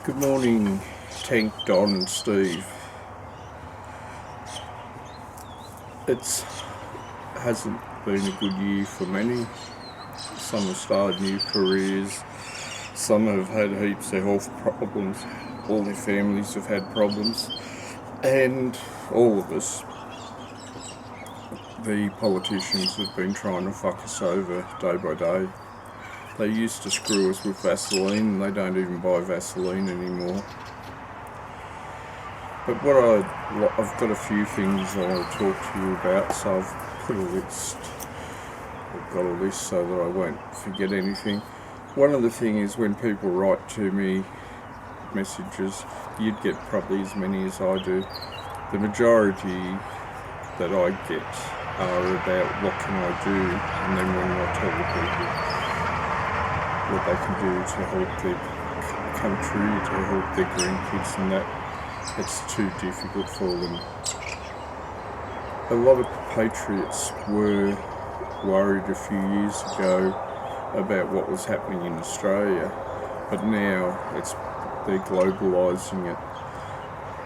Good morning, Tank, Don and Steve. It hasn't been a good year for many. Some have started new careers, some have had heaps of health problems, all their families have had problems, and all of us, the politicians, have been trying to fuck us over day by day. They used to screw us with Vaseline, and they don't even buy Vaseline anymore. But I've got a few things I want to talk to you about, so I've put a list. I've got a list so that I won't forget anything. One of the things is when people write to me messages, you'd get probably as many as I do. The majority that I get are about what can I do, and then when I tell the people what they can do to help their country, to help their grandkids and that, it's too difficult for them. A lot of patriots were worried a few years ago about what was happening in Australia, but now they're globalising it.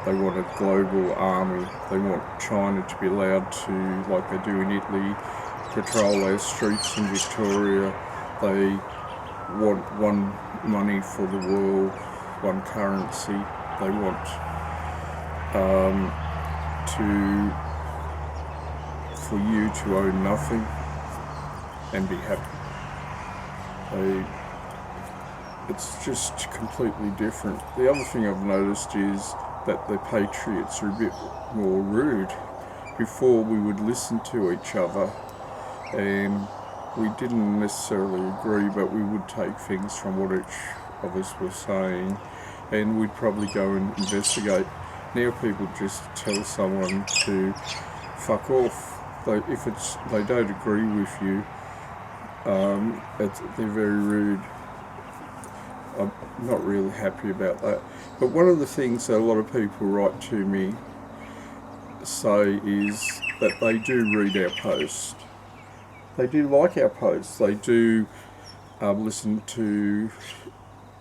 They want a global army. They want China to be allowed to, like they do in Italy, patrol our streets in Victoria. They want one money for the world, one currency. They want for you to own nothing and be happy. It's just completely different. The other thing I've noticed is that the patriots are a bit more rude. Before, we would listen to each other and we didn't necessarily agree, but we would take things from what each of us was saying and we'd probably go and investigate. Now people just tell someone to fuck off. If they don't agree with you, they're very rude. I'm not really happy about that. But one of the things that a lot of people write to me say is that they do read our posts. They do like our posts. They do listen to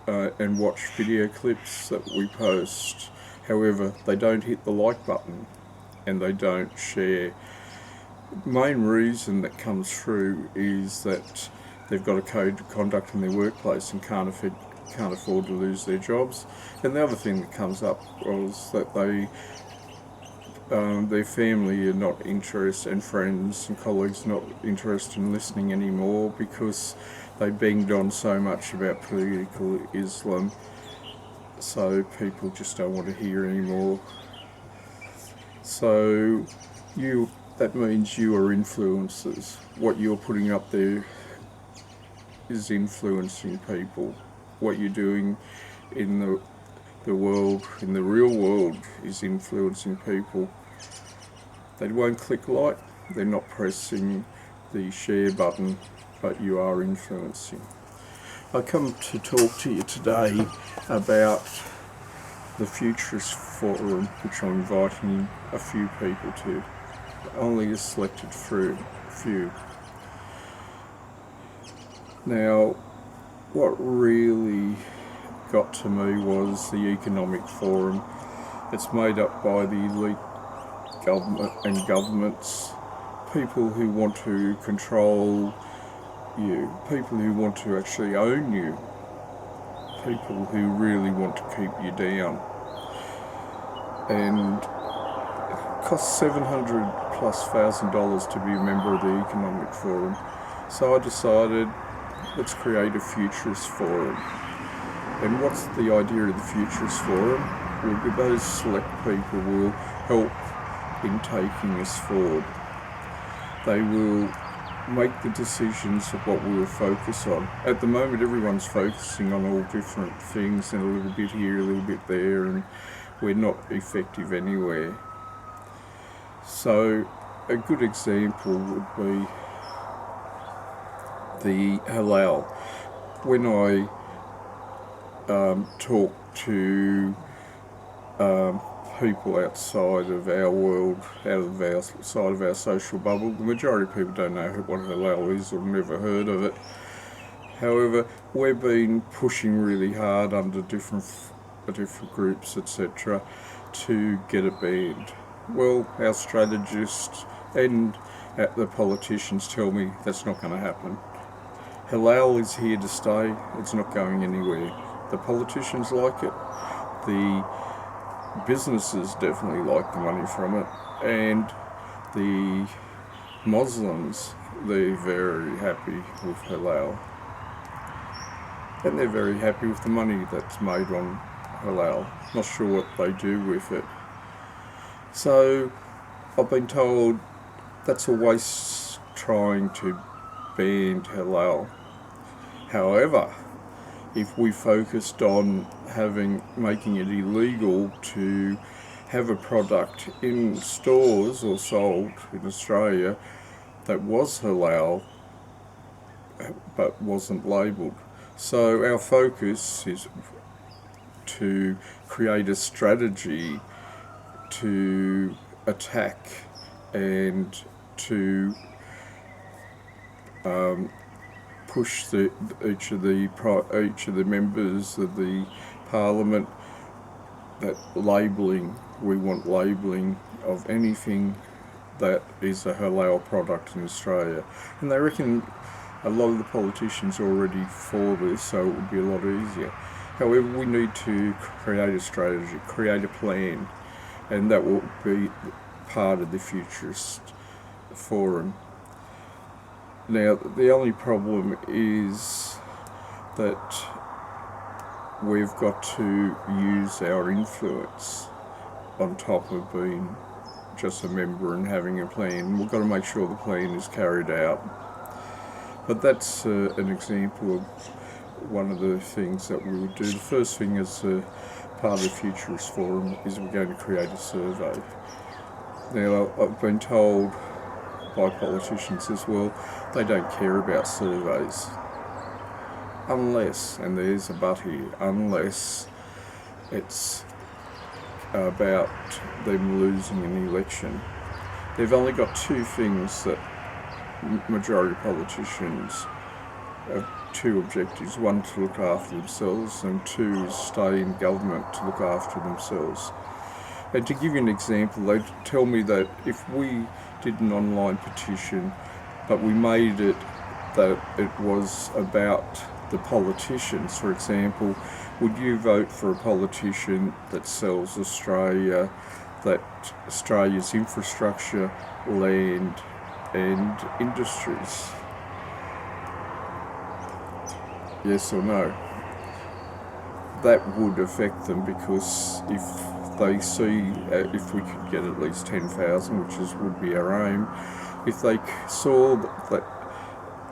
and watch video clips that we post. However, they don't hit the like button and they don't share. The main reason that comes through is that they've got a code of conduct in their workplace and can't afford to lose their jobs. And the other thing that comes up was that their family are not interested, and friends and colleagues not interested in listening anymore because they banged on so much about political Islam, so people just don't want to hear anymore. So that means you are influencers. What you're putting up there is influencing people. What you're doing in the world, in the real world, is influencing people. They won't click like, they're not pressing the share button, but you are influencing. I come to talk to you today about the Futurist Forum, which I'm inviting a few people to. Only a selected few. Now, what really got to me was the Economic Forum. It's made up by the elite government and governments, people who want to control you, people who want to actually own you, people who really want to keep you down. And it costs $700,000+ to be a member of the Economic Forum. So I decided, let's create a Futurist Forum. And what's the idea of the Futurist Forum? Well, those select people will help in taking us forward. They will make the decisions of what we will focus on. At the moment, everyone's focusing on all different things, and a little bit here, a little bit there, and we're not effective anywhere. So a good example would be the halal. When I talk to people outside of our world, outside of our social bubble, the majority of people don't know what halal is or never heard of it. However, we've been pushing really hard under different groups, etc., to get it banned. Well, our strategists and the politicians tell me that's not going to happen. Halal is here to stay, it's not going anywhere. The politicians like it, the businesses definitely like the money from it, and the Muslims, they're very happy with halal. And they're very happy with the money that's made on halal. Not sure what they do with it. So I've been told that's a waste trying to ban halal. However, if we focused on making it illegal to have a product in stores or sold in Australia that was halal but wasn't labelled. So our focus is to create a strategy to attack and to push each of the members of the Parliament that we want labelling of anything that is a halal product in Australia. And they reckon a lot of the politicians are already for this, so it would be a lot easier. However, we need to create a strategy, create a plan, and that will be part of the Futurist Forum. Now, the only problem is that we've got to use our influence on top of being just a member and having a plan. We've got to make sure the plan is carried out. But that's an example of one of the things that we would do. The first thing as part of the Futurist Forum is we're going to create a survey. Now, I've been told by politicians as well, they don't care about surveys. Unless, and there's a but here, unless it's about them losing an election. They've only got two things that majority of politicians have, two objectives. One, to look after themselves, and two, is stay in government to look after themselves. And to give you an example, they tell me that if we did an online petition, but we made it that it was about the politicians, for example, would you vote for a politician that sells Australia's infrastructure, land and industries? Yes or no? That would affect them, because if they see, if we could get at least 10,000, which would be our aim, if they saw that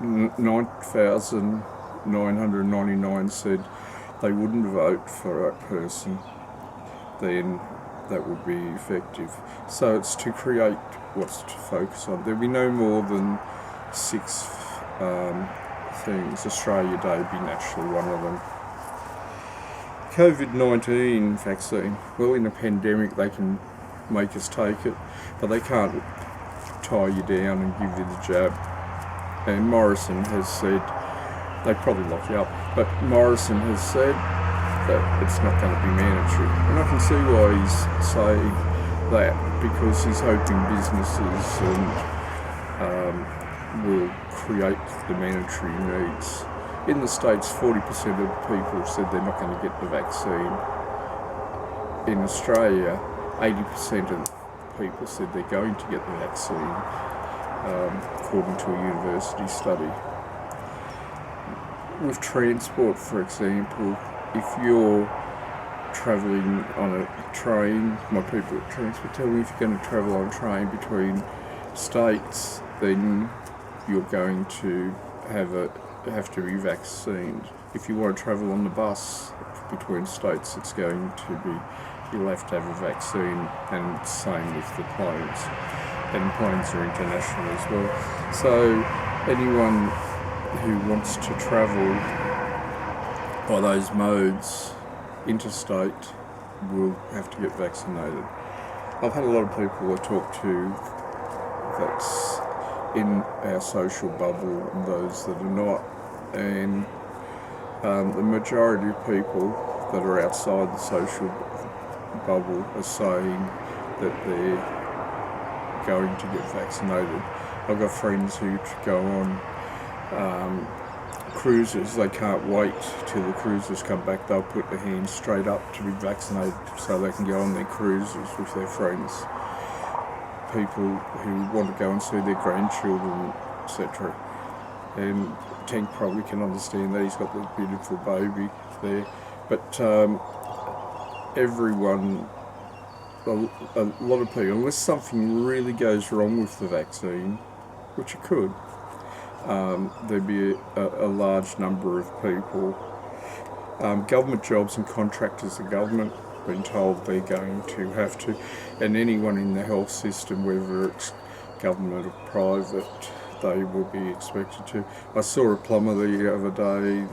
9,999 said they wouldn't vote for that person, then that would be effective. So it's to create what's to focus on. There'll be no more than 6 things. Australia Day being naturally one of them. COVID-19 vaccine. Well, in a pandemic they can make us take it, but they can't tie you down and give you the jab. And Morrison has said, they probably lock you up, but Morrison has said that it's not going to be mandatory. And I can see why he's saying that, because he's hoping businesses will create the mandatory needs. In the States, 40% of people have said they're not going to get the vaccine. In Australia, 80% of people said they're going to get the vaccine, according to a university study. With transport, for example, if you're travelling on a train, my people at Transport tell me if you're going to travel on a train between states, then you're going to have to be vaccinated. If you want to travel on the bus between states, it's going to be, you'll have to have a vaccine, and same with the planes. And planes are international as well. So anyone who wants to travel by those modes interstate will have to get vaccinated. I've had a lot of people I talk to that's in our social bubble and those that are not, and the majority of people that are outside the social bubble are saying that they're going to get vaccinated. I've got friends who go on cruises. They can't wait till the cruises come back. They'll put their hands straight up to be vaccinated so they can go on their cruises with their friends. People who want to go and see their grandchildren, etc. And Tank probably can understand that. He's got that beautiful baby there. But everyone, a lot of people, unless something really goes wrong with the vaccine, which it could, there'd be a large number of people. Government jobs and contractors of government been told they're going to have to, and anyone in the health system, whether it's government or private, they will be expected to. I saw a plumber the other day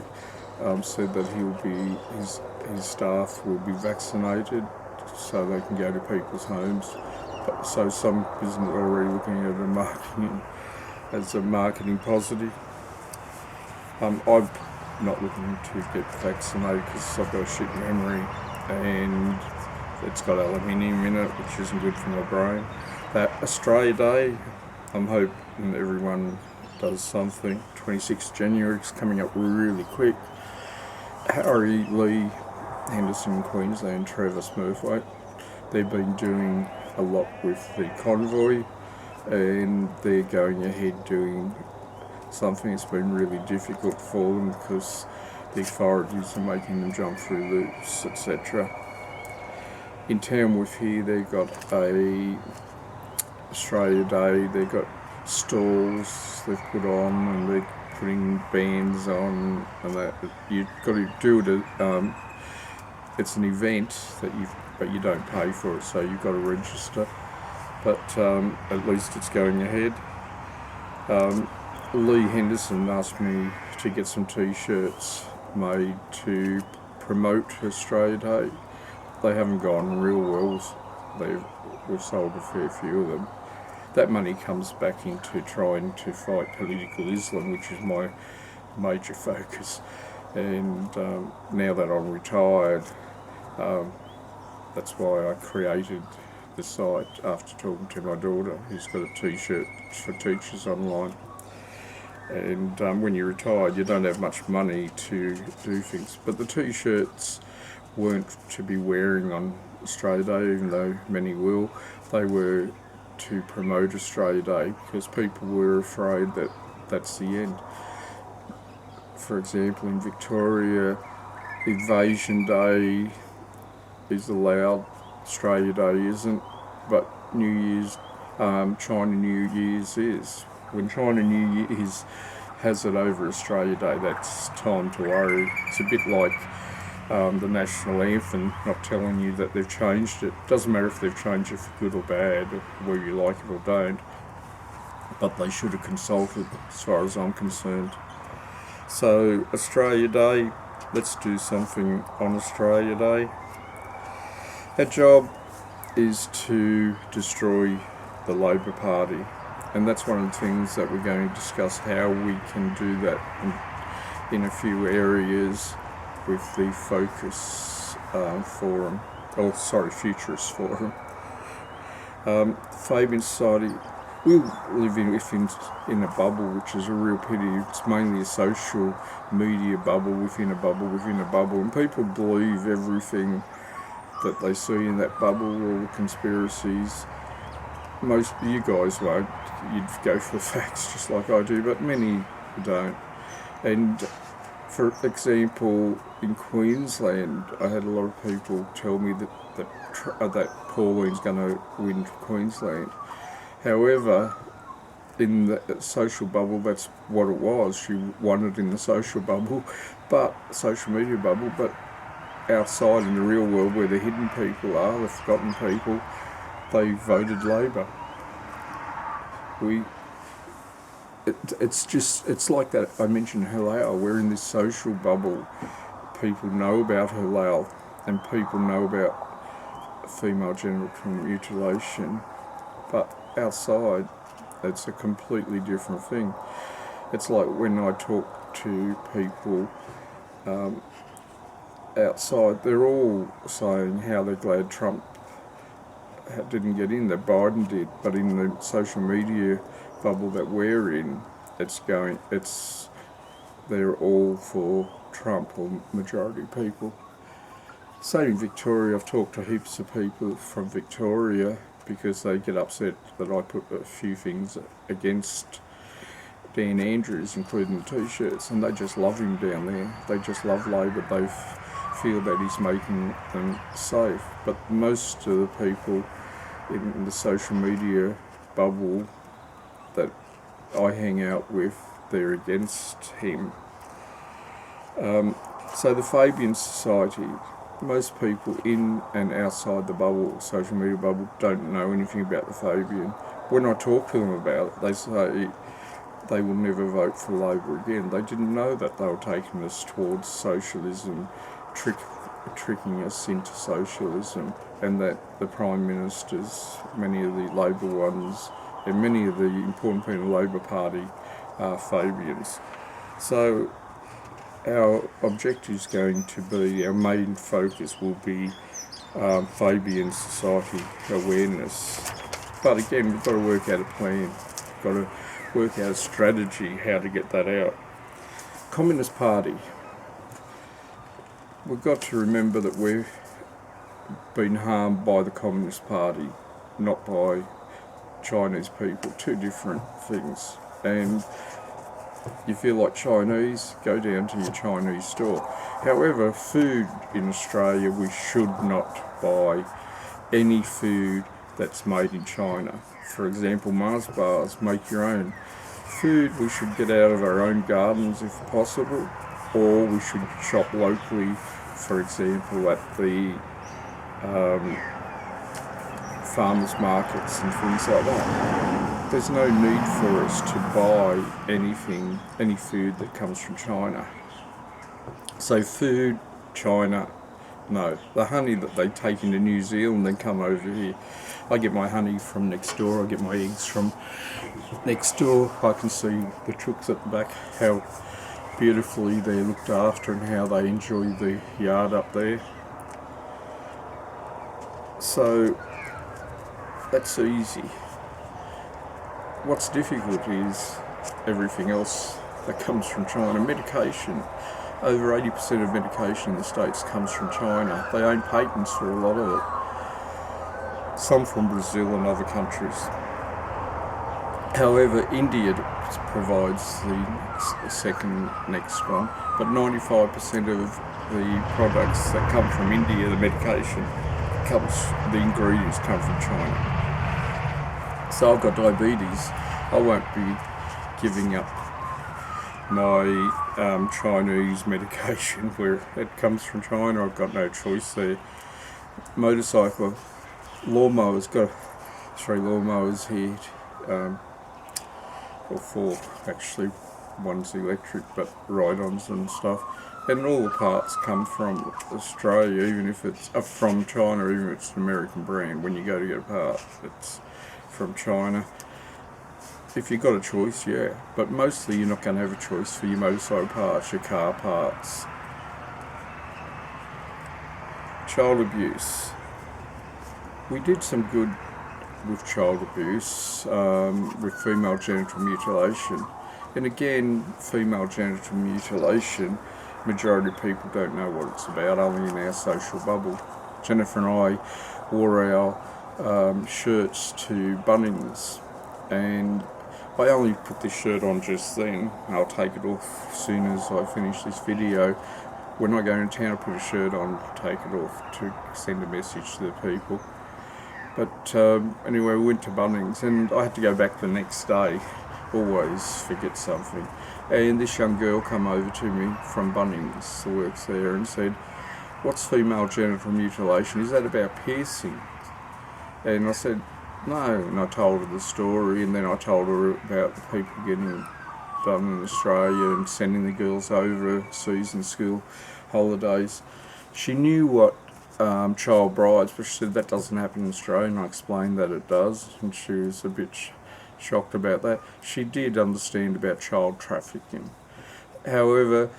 said that his staff will be vaccinated so they can go to people's homes. So some business are already looking at a marketing as a marketing positive. I'm not looking to get vaccinated because I've got a shit memory and it's got aluminium in it, which isn't good for my brain. That Australia Day, I'm hoping everyone does something. 26th January is coming up really quick. Harry, Lee, Henderson, Queensland, Trevor Smurthwaite, they've been doing a lot with the convoy and they're going ahead doing something that's been really difficult for them because the authorities are making them jump through loops, etc. In town with here, they've got a Australia Day, they've got stalls they've put on and they're putting bands on and that. You've got to do it. It's an event but you don't pay for it, so you've got to register. But at least it's going ahead. Lee Henderson asked me to get some t-shirts made to promote Australia Day. They haven't gone real well. We've sold a fair few of them. That money comes back into trying to fight political Islam, which is my major focus. And now that I'm retired, that's why I created the site after talking to my daughter, who's got a t-shirt for teachers online. And when you're retired, you don't have much money to do things. But the t-shirts weren't to be wearing on Australia Day, even though many will. They were to promote Australia Day because people were afraid that that's the end. For example, in Victoria, Invasion Day is allowed, Australia Day isn't, but China New Year's is. When China New Year's has it over Australia Day, that's time to worry. It's a bit like the national anthem, not telling you that they've changed it. Doesn't matter if they've changed it for good or bad, or whether you like it or don't, but they should have consulted as far as I'm concerned. So Australia Day, let's do something on Australia Day. Our job is to destroy the Labor Party, and that's one of the things that we're going to discuss, how we can do that in a few areas with the Forum, Futurist Forum. Fabian Society, we live in a bubble, which is a real pity. It's mainly a social media bubble within a bubble within a bubble, and people believe everything that they see in that bubble, all the conspiracies. Most of you guys won't. You'd go for facts just like I do, but many don't. And for example, in Queensland, I had a lot of people tell me that Pauline's going to win Queensland. However, in the social bubble, that's what it was. She won it in the social bubble, social media bubble, but outside in the real world where the hidden people are, the forgotten people, they voted Labor. It's like that. I mentioned halal. We're in this social bubble. People know about halal and people know about female genital mutilation, but outside it's a completely different thing. It's like when I talk to people outside, they're all saying how they're glad Trump didn't get in, that Biden did. But in the social media bubble that we're in, they're all for Trump, or majority of people. Same in Victoria. I've talked to heaps of people from Victoria because they get upset that I put a few things against Dan Andrews, including the t-shirts, and they just love him down there. They just love Labor. They feel that he's making them safe. But most of the people in the social media bubble that I hang out with, they're against him. So the Fabian Society, most people in and outside the bubble, social media bubble, don't know anything about the Fabian. When I talk to them about it, they say they will never vote for Labor again. They didn't know that they were taking us towards socialism, tricking us into socialism, and that the Prime Ministers, many of the Labor ones, and many of the important people in the Labor Party are Fabians. So our objective is going to be, our main focus will be Fabian Society awareness. But again, we've got to work out a plan. We've got to work out a strategy how to get that out. Communist Party. We've got to remember that we've been harmed by the Communist Party, not by Chinese people. Two different things. And you feel like Chinese, go down to your Chinese store. However, food in Australia, we should not buy any food that's made in China. For example, Mars bars, make your own. Food we should get out of our own gardens if possible, or we should shop locally, for example, at the farmers markets and things like that. There's no need for us to buy any food that comes from China. So food, China, no. The honey that they take into New Zealand then come over here. I get my honey from next door, I get my eggs from next door. I can see the chooks at the back, how beautifully they're looked after and how they enjoy the yard up there. So that's easy. What's difficult is everything else that comes from China. Medication. Over 80% of medication in the States comes from China. They own patents for a lot of it. Some from Brazil and other countries. However, India provides the second next one, but 95% of the products that come from India, the medication, the ingredients come from China. So I've got diabetes. I won't be giving up my Chinese medication where it comes from China. I've got no choice there. Motorcycle, lawnmowers, got 3 lawnmowers here, or 4 actually. One's electric, but ride-ons and stuff. And all the parts come from Australia, even if it's from China, even if it's an American brand. When you go to get a part, it's from China. If you've got a choice, yeah. But mostly you're not going to have a choice for your motorcycle parts, your car parts. Child abuse. We did some good with child abuse, with female genital mutilation. And again, female genital mutilation, majority of people don't know what it's about, only in our social bubble. Jennifer and I wore our shirts to Bunnings, and I only put this shirt on just then. I'll take it off as soon as I finish this video. When I go into town, I put a shirt on, take it off to send a message to the people. But anyway, we went to Bunnings, and I had to go back the next day. Always forget something. And this young girl come over to me from Bunnings, who works there, and said, "What's female genital mutilation? Is that about piercing?" And I said, "No." And I told her the story, and then I told her about the people getting done in Australia and sending the girls over season school holidays. She knew what child brides, but she said that doesn't happen in Australia, and I explained that it does, and she was a bit shocked about that. She did understand about child trafficking. However,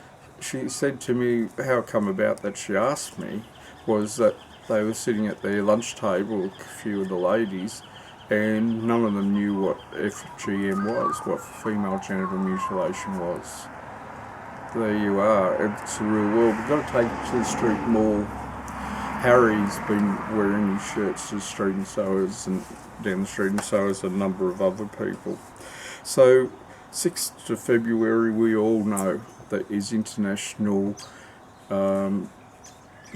she said to me, how it come about that she asked me, was that they were sitting at their lunch table, a few of the ladies, and none of them knew what FGM was, what female genital mutilation was. There you are, it's the real world. We've got to take it to the street more. Harry's been wearing his shirts to the street, and so has, and down the street, and so has a number of other people. So 6th of February, we all know that is International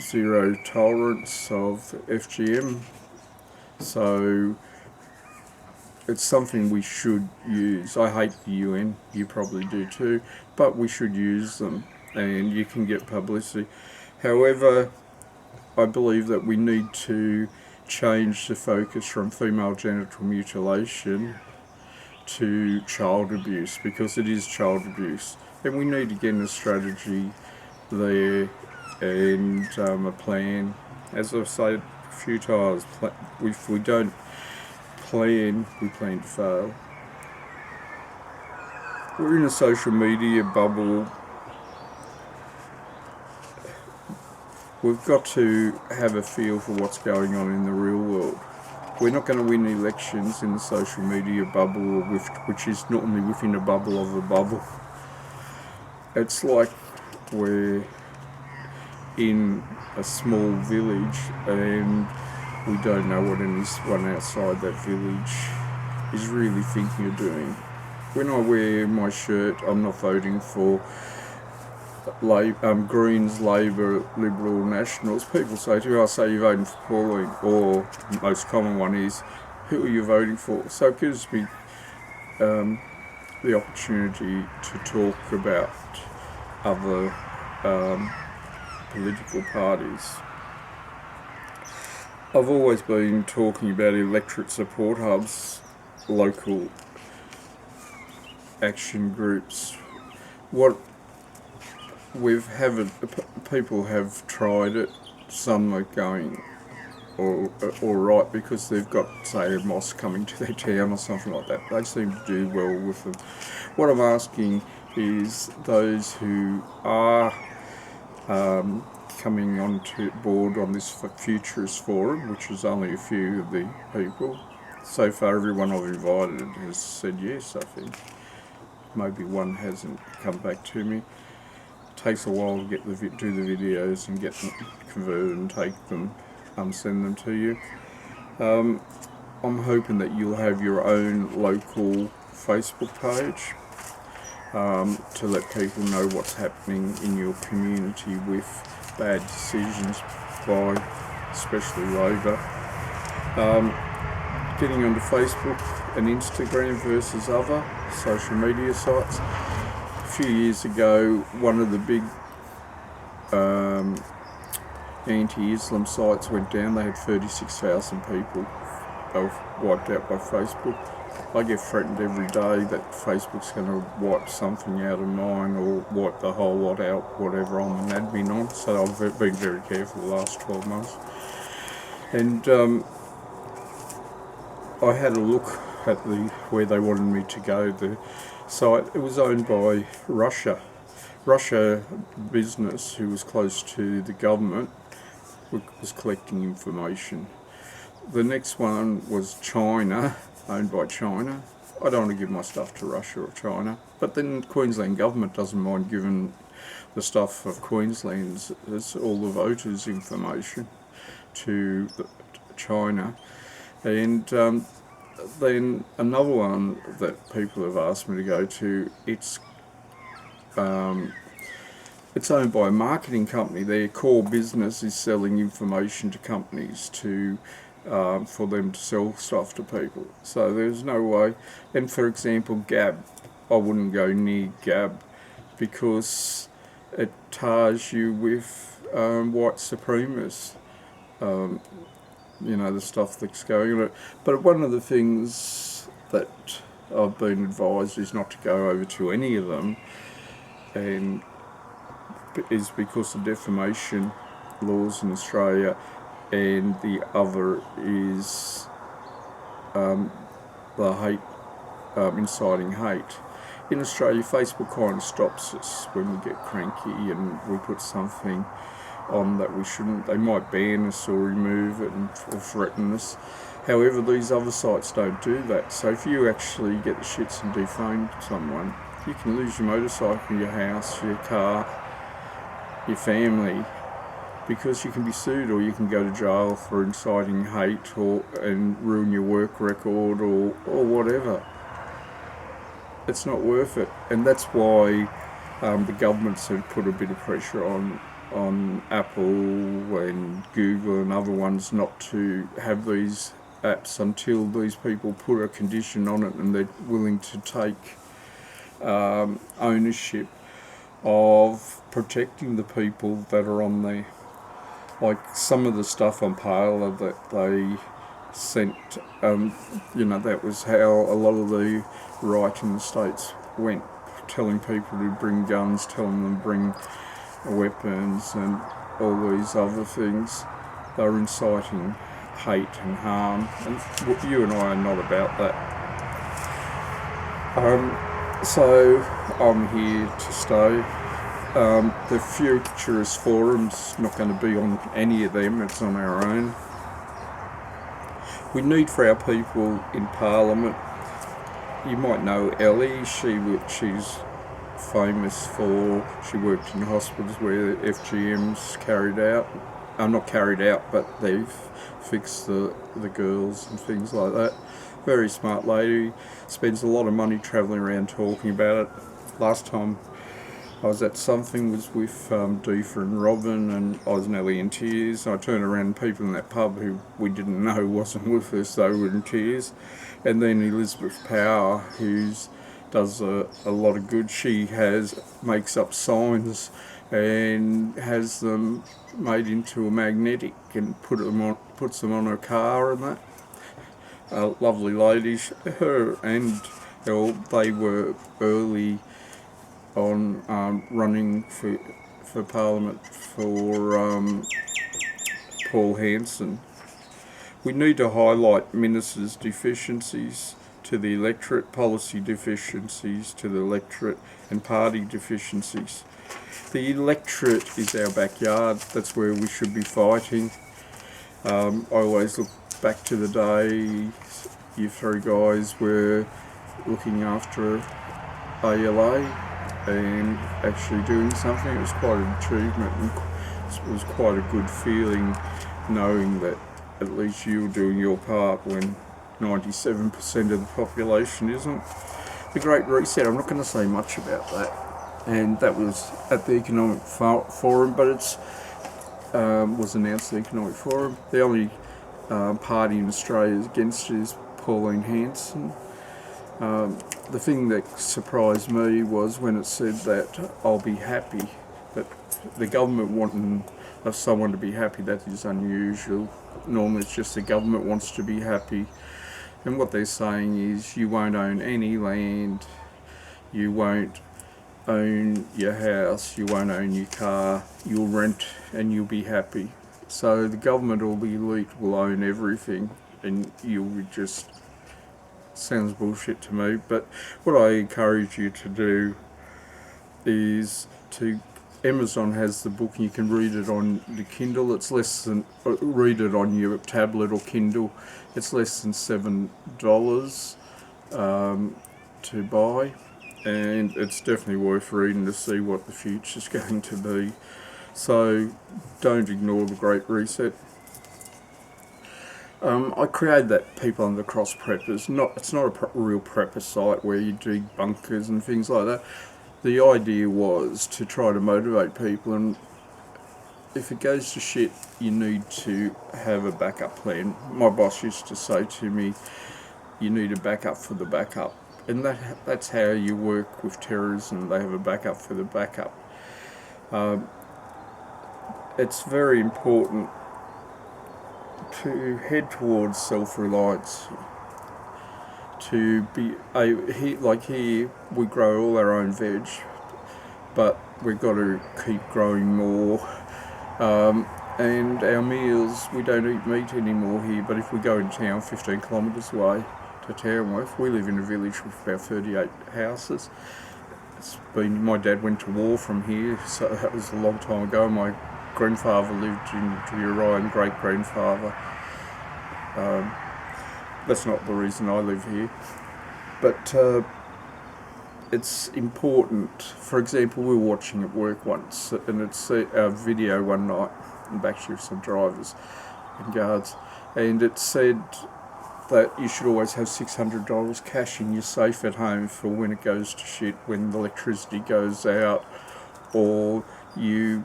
Zero Tolerance of FGM. So it's something we should use. I hate the UN, you probably do too, but we should use them, and you can get publicity. However, I believe that we need to change the focus from female genital mutilation to child abuse, because it is child abuse, and we need to get a strategy there and a plan. As I've said a few times, if we don't plan, we plan to fail. We're in a social media bubble. We've got to have a feel for what's going on in the real world. We're not going to win elections in the social media bubble, which is normally within a bubble of a bubble. It's like we're in a small village and we don't know what anyone outside that village is really thinking of doing. When I wear my shirt, I'm not voting for Greens, Labour, Liberal, Nationals. People say to me, I say you're voting for Pauline, or the most common one is, who are you voting for? So it gives me the opportunity to talk about other political parties. I've always been talking about electorate support hubs, local action groups. What people have tried it. Some are going all right because they've got, say, a mosque coming to their town or something like that. They seem to do well with them. What I'm asking is those who are coming on board on this Futurist Forum, which is only a few of the people. So far, everyone I've invited has said yes, I think. Maybe one hasn't come back to me. It takes a while to get do the videos and get them converted and take them, send them to you. I'm hoping that you'll have your own local Facebook page to let people know what's happening in your community with bad decisions by especially Labor. Getting onto Facebook and Instagram versus other social media sites. A few years ago, one of the big anti-Islam sites went down. They had 36,000 people wiped out by Facebook. I get threatened every day that Facebook's going to wipe something out of mine or wipe the whole lot out, whatever I'm an admin on. So I've been very careful the last 12 months. And I had a look at where they wanted me to go. The site, it was owned by Russia business, who was close to the government, was collecting information. The next one was China, owned by China. I don't want to give my stuff to Russia or China, but then the Queensland government doesn't mind giving the stuff of Queensland's, all the voters' information to China. And then another one that people have asked me to go to, it's owned by a marketing company. Their core business is selling information to companies for them to sell stuff to people. So there's no way. And for example, Gab, I wouldn't go near Gab because it tars you with white supremacists. You know, the stuff that's going on. But one of the things that I've been advised is not to go over to any of them, and is because of defamation laws in Australia, and the other is the hate, inciting hate. in Australia, Facebook kind of stops us when we get cranky and we put something on that we shouldn't. They might ban us or remove it or threaten us. However, these other sites don't do that. So if you actually get the shits and defame someone, you can lose your motorcycle, your house, your car, your family, because you can be sued or you can go to jail for inciting hate and ruin your work record or whatever. It's not worth it, and that's why the governments have put a bit of pressure on Apple and Google and other ones not to have these apps until these people put a condition on it and they're willing to take ownership of protecting the people that are on there. Like some of the stuff on Parler that they sent, that was how a lot of the right in the States went, telling people to bring guns, telling them to bring weapons and all these other things. They were inciting hate and harm, and you and I are not about that. So I'm here to stay. The Futurist Forum's not going to be on any of them, it's on our own. We need for our people in Parliament. You might know Ellie, she's famous for, she worked in hospitals where FGM's carried out. Not carried out, but they've fixed the girls and things like that. Very smart lady, spends a lot of money travelling around talking about it. Last time I was at something was with Deefa and Robin, and I was nearly in tears. I turned around and people in that pub who we didn't know wasn't with us, they were in tears. And then Elizabeth Power, who does a lot of good. She makes up signs and has them made into a magnetic and puts them on her car and that. Lovely lady. Her and Elle, they were early on running for Parliament for Paul Hanson. We need to highlight ministers' deficiencies to the electorate, policy deficiencies to the electorate, and party deficiencies. The electorate is our backyard, that's where we should be fighting. I always look back to the day you three guys were looking after ALA and actually doing something. It was quite an achievement, and it was quite a good feeling knowing that at least you were doing your part when 97% of the population isn't. The Great Reset, I'm not going to say much about that, and that was at the Economic Forum, but it's was announced at the Economic Forum. The only party in Australia against it is Pauline Hanson. The thing that surprised me was when it said that I'll be happy, that the government wanting of someone to be happy. That is unusual. Normally it's just the government wants to be happy, and what they're saying is you won't own any land, you won't own your house, you won't own your car, you'll rent and you'll be happy. So the government or the elite will own everything and you'll be just, sounds bullshit to me. But what I encourage you to do is Amazon has the book and you can read it on the Kindle. It's less than, read it on your tablet or Kindle. It's less than $7 to buy, and it's definitely worth reading to see what the future's going to be. So don't ignore the Great Reset. I created that People Under Cross Preppers. It's not a real prepper site where you dig bunkers and things like that. The idea was to try to motivate people, and if it goes to shit, you need to have a backup plan. My boss used to say to me, you need a backup for the backup. And that's how you work with terrorism. They have a backup for the backup. It's very important to head towards self-reliance. To be like here, we grow all our own veg, but we've got to keep growing more. And our meals, we don't eat meat anymore here, but if we go in town 15 kilometres away to to town with. We live in a village with about 38 houses. My dad went to war from here, so that was a long time ago. My grandfather lived in Uriah, and great-grandfather. That's not the reason I live here. But it's important. For example, we were watching at work once, and it's a video one night, and back shifts some drivers and guards, and it said that you should always have $600 cash in your safe at home for when it goes to shit, when the electricity goes out, or you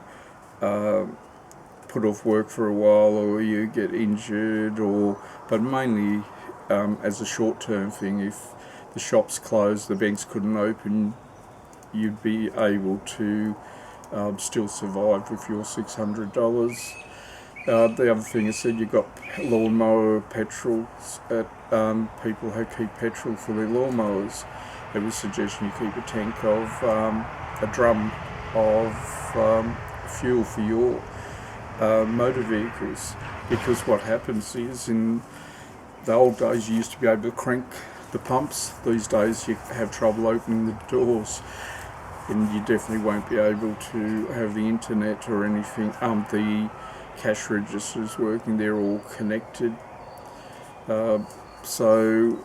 put off work for a while, or you get injured, but mainly as a short-term thing. If the shops closed, the banks couldn't open, you'd be able to still survive with your $600. The other thing is that you've got lawnmower petrols at people who keep petrol for their lawnmowers. It was suggestion you keep a tank of a drum of fuel for your motor vehicles, because what happens is, in the old days you used to be able to crank the pumps. These days you have trouble opening the doors, and you definitely won't be able to have the internet or anything. The cash registers working, they're all connected. So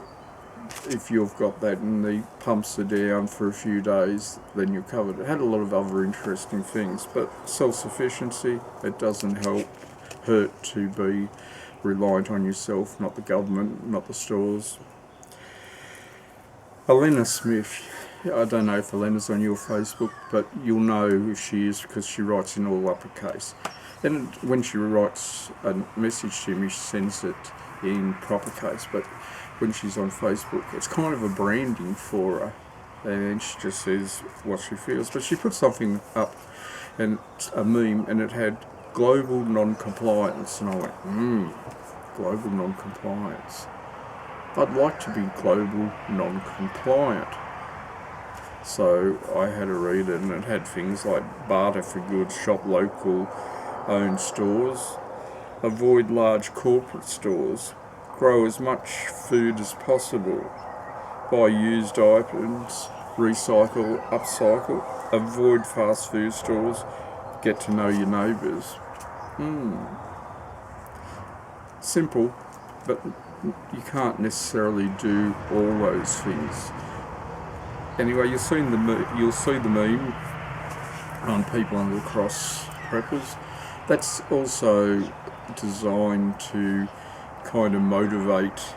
if you've got that and the pumps are down for a few days, then you're covered. It had a lot of other interesting things, but self-sufficiency, it doesn't hurt to be reliant on yourself, not the government, not the stores. Elena Smith, I don't know if Elena's on your Facebook, but you'll know if she is, because she writes in all uppercase. And when she writes a message to me, she sends it in proper case, but when she's on Facebook, it's kind of a branding for her, and she just says what she feels. But she put something up, and a meme, and it had global non-compliance, and I went, global non-compliance. I'd like to be global non-compliant. So I had a read it, and it had things like barter for goods, shop local owned stores, avoid large corporate stores, grow as much food as possible, buy used items, recycle, upcycle, avoid fast food stores, get to know your neighbours. Simple, but you can't necessarily do all those things. Anyway, you'll see the meme on people under the cross preppers. That's also designed to kind of motivate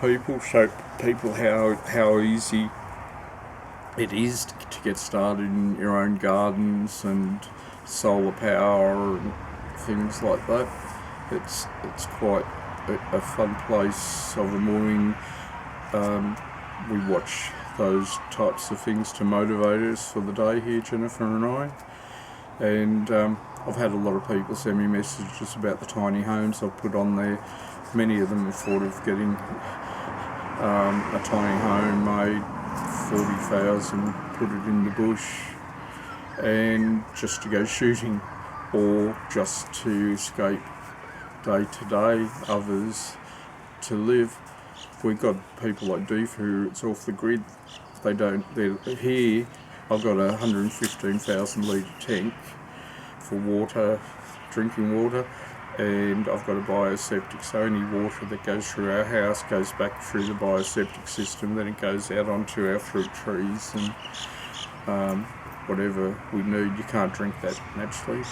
people, show people how easy it is to get started in your own gardens and solar power and things like that. It's quite a fun place of a morning. We watch those types of things to motivate us for the day here, Jennifer and I. And I've had a lot of people send me messages about the tiny homes I've put on there. Many of them have thought of getting a tiny home made, 40,000, put it in the bush, and just to go shooting, or just to escape day to day, others to live. We've got people like Deef who it's off the grid. They're here. I've got a 115,000 litre tank for water, drinking water, and I've got a bioseptic, so any water that goes through our house goes back through the bioseptic system, then it goes out onto our fruit trees and whatever we need. You can't drink that naturally,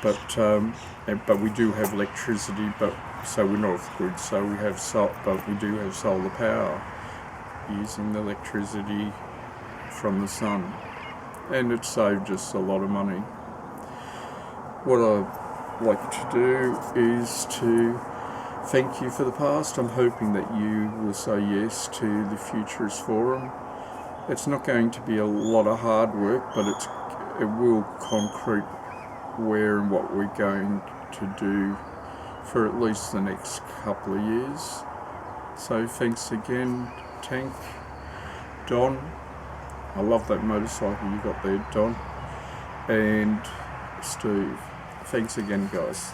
but we do have electricity, so we're not off the grid, so we have but we do have solar power using the electricity from the sun, and it saved us a lot of money. What I'd like to do is to thank you for the past. I'm hoping that you will say yes to the Futurist Forum. It's not going to be a lot of hard work, but it will concrete where and what we're going to do for at least the next couple of years. So thanks again, Tank. Don, I love that motorcycle you got there, Don. And Steve. Thanks again, guys.